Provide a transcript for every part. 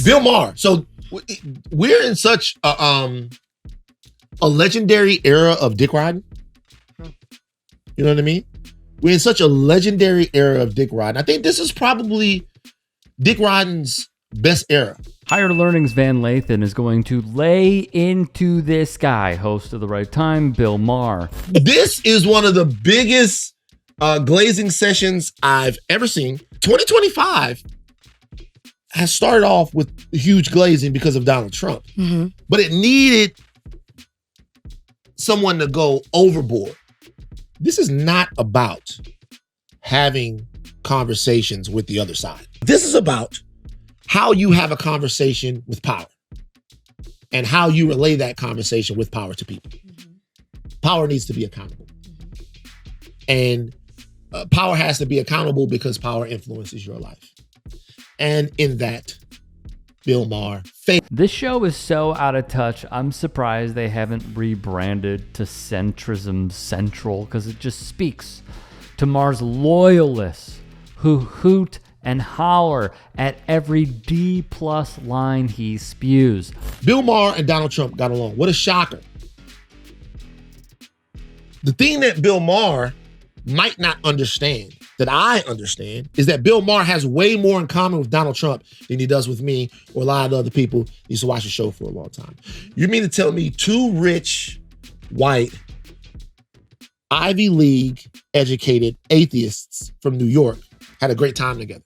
Bill Maher. So we're in such a legendary era of dick riding. You know what I mean? We're in such a legendary era of dick riding. I think this is probably dick riding's best era. Higher Learning's Van Lathan is going to lay into this guy, host of The Right Time, Bill Maher. This is one of the biggest glazing sessions I've ever seen. 2025 has started off with huge glazing because of Donald Trump. Mm-hmm. But it needed someone to go overboard. This is not about having conversations with the other side. This is about how you have a conversation with power and how you relay that conversation with power to people. Mm-hmm. Power needs to be accountable. And power has to be accountable because power influences your life. And in that, Bill Maher failed. This show is so out of touch, I'm surprised they haven't rebranded to Centrism Central, because it just speaks to Maher's loyalists who hoot and holler at every D+ line he spews. Bill Maher and Donald Trump got along. What a shocker. The thing that Bill Maher might not understand, that I understand, is that Bill Maher has way more in common with Donald Trump than he does with me or a lot of the other people who used to watch the show for a long time. You mean to tell me two rich, white, Ivy League educated atheists from New York had a great time together?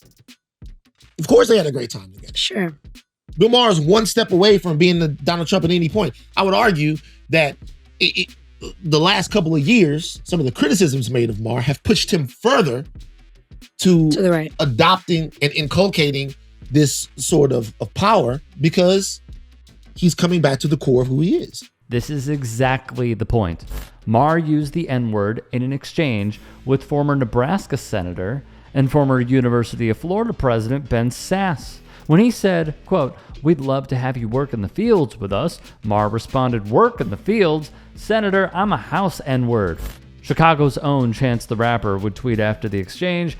Of course they had a great time together. Sure. Bill Maher is one step away from being the Donald Trump at any point. I would argue that the last couple of years, some of the criticisms made of Maher have pushed him further to the right, adopting and inculcating this sort of power, because he's coming back to the core of who he is. This is exactly the point. Maher used the N-word in an exchange with former Nebraska Senator and former University of Florida President Ben Sasse. When he said, quote, "We'd love to have you work in the fields with us," Maher responded, "Work in the fields? Senator, I'm a house N-word." Chicago's own Chance the Rapper would tweet after the exchange,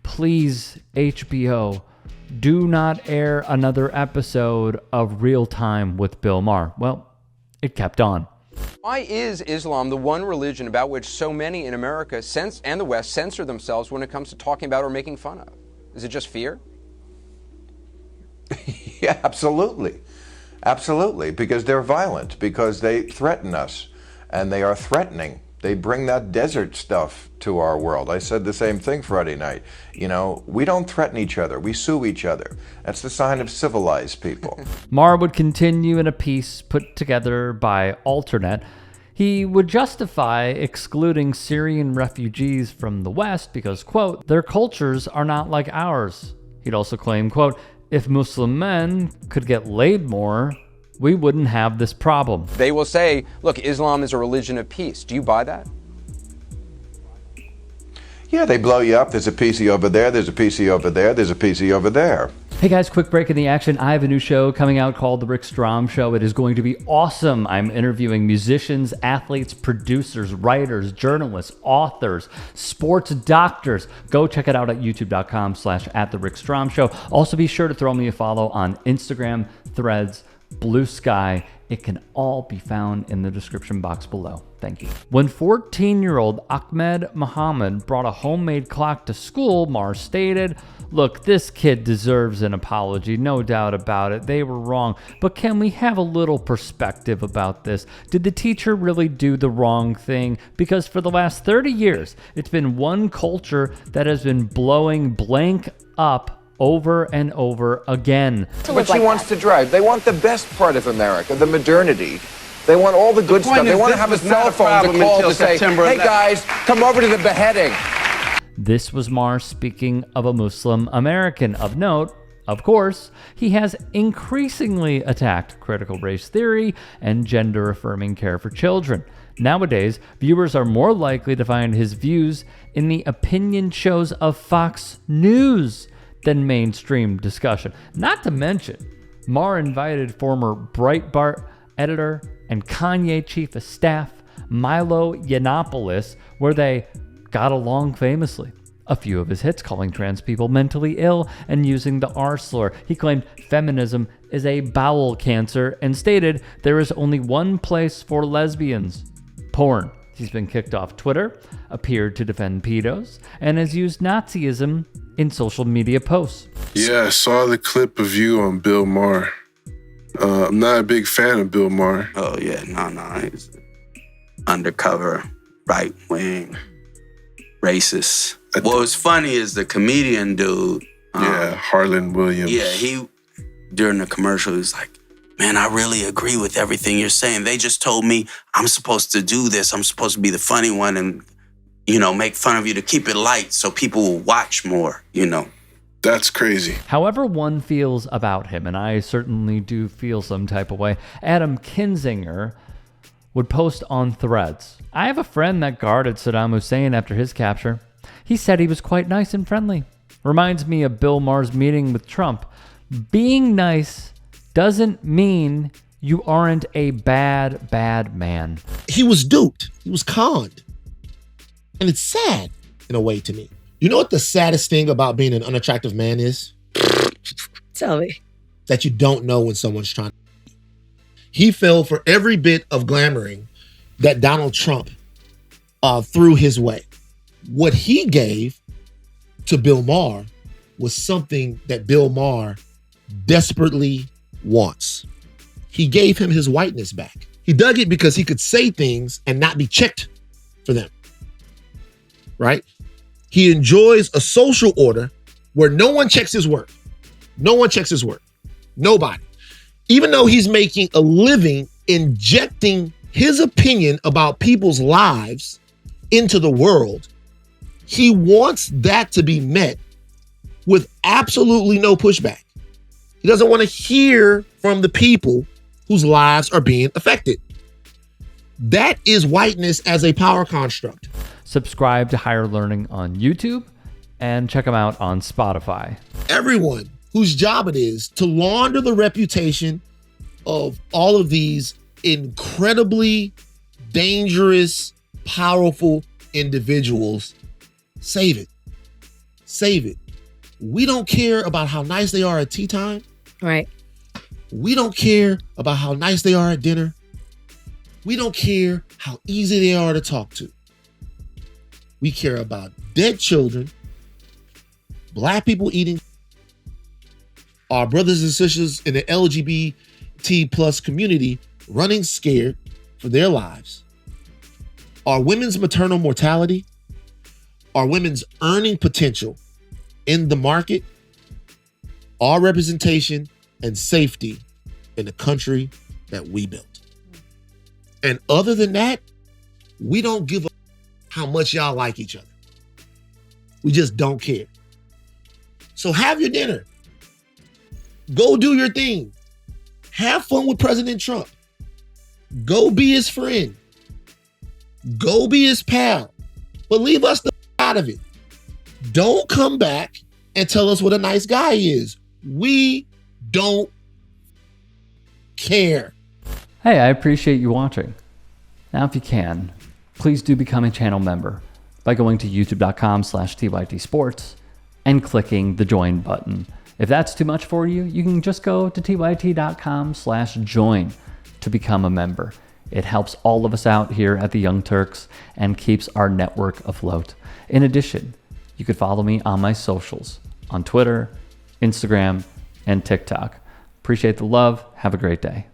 "Please, HBO, do not air another episode of Real Time with Bill Maher." Well, it kept on. Why is Islam the one religion about which so many in America and the West censor themselves when it comes to talking about or making fun of? Is it just fear? Yeah, absolutely. Absolutely, because they're violent, because they threaten us, and they are threatening. They bring that desert stuff to our world. I said the same thing Friday night. You know, we don't threaten each other. We sue each other. That's the sign of civilized people. Maher would continue in a piece put together by Alternet. He would justify excluding Syrian refugees from the West because, quote, "their cultures are not like ours." He'd also claim, quote, "if Muslim men could get laid more, we wouldn't have this problem." They will say, look, Islam is a religion of peace. Do you buy that? Yeah, they blow you up. There's a PC over there. There's a PC over there. There's a PC over there. Hey guys, quick break in the action. I have a new show coming out called The Rick Strom Show. It is going to be awesome. I'm interviewing musicians, athletes, producers, writers, journalists, authors, sports doctors. Go check it out at youtube.com/@TheRickStromShow. Also be sure to throw me a follow on Instagram, Threads, Blue Sky. It can all be found in the description box below. Thank you. When 14-year-old Ahmed Muhammad brought a homemade clock to school, Maher stated, "Look, this kid deserves an apology, no doubt about it. They were wrong. But can we have a little perspective about this? Did the teacher really do the wrong thing? Because for the last 30 years, it's been one culture that has been blowing blank up over and over again." What she wants to drive. They want the best part of America, the modernity. They want all the good stuff. They want to have a cell phone to call to say, "Hey guys, come over to the beheading." This was Maher speaking of a Muslim American. Of note, of course, he has increasingly attacked critical race theory and gender-affirming care for children. Nowadays, viewers are more likely to find his views in the opinion shows of Fox News than mainstream discussion. Not to mention, Maher invited former Breitbart editor and Kanye chief of staff Milo Yiannopoulos, where they got along famously. a few of his hits calling trans people mentally ill and using the R slur. He claimed feminism is a bowel cancer and stated there is only one place for lesbians: porn. He's been kicked off Twitter, appeared to defend pedos, and has used Nazism in social media posts. Yeah, I saw the clip of you on Bill Maher. I'm not a big fan of Bill Maher. Oh, yeah, no. He's undercover, right-wing, racist. What was funny is the comedian dude. Harlan Williams. Yeah, he, during the commercial, he was like, man, I really agree with everything you're saying. They just told me I'm supposed to do this. I'm supposed to be the funny one and, make fun of you to keep it light so people will watch more, That's crazy. However one feels about him, and I certainly do feel some type of way, Adam Kinzinger would post on Threads. I have a friend that guarded Saddam Hussein after his capture. He said he was quite nice and friendly. Reminds me of Bill Maher's meeting with Trump. Being nice doesn't mean you aren't a bad man. He was duped. He was conned. And it's sad in a way to me. You know what the saddest thing about being an unattractive man is? Tell me. That you don't know when someone's trying to. He fell for every bit of glamoring that Donald Trump threw his way. What he gave to Bill Maher was something that Bill Maher desperately wants. He gave him his whiteness back. He dug it because he could say things and not be checked for them. Right? He enjoys a social order where no one checks his work. No one checks his work. Nobody. Even though he's making a living injecting his opinion about people's lives into the world, he wants that to be met with absolutely no pushback. He doesn't want to hear from the people whose lives are being affected. That is whiteness as a power construct. Subscribe to Higher Learning on YouTube and check them out on Spotify. Everyone whose job it is to launder the reputation of all of these incredibly dangerous, powerful individuals, save it. Save it. We don't care about how nice they are at tea time. Right. We don't care about how nice they are at dinner. We don't care how easy they are to talk to. We care about dead children, Black people eating, our brothers and sisters in the LGBT plus community running scared for their lives, our women's maternal mortality, our women's earning potential in the market, our representation and safety in the country that we built. And other than that, we don't give a how much y'all like each other. We just don't care. So have your dinner. Go do your thing. Have fun with President Trump. Go be his friend. Go be his pal. But leave us the out of it. Don't come back and tell us what a nice guy is. We don't care. Hey, I appreciate you watching. Now, if you can, please do become a channel member by going to youtube.com/TYT Sports and clicking the join button. If that's too much for you, you can just go to tyt.com/join to become a member. It helps all of us out here at the Young Turks and keeps our network afloat. In addition, you could follow me on my socials on Twitter, Instagram, and TikTok. Appreciate the love. Have a great day.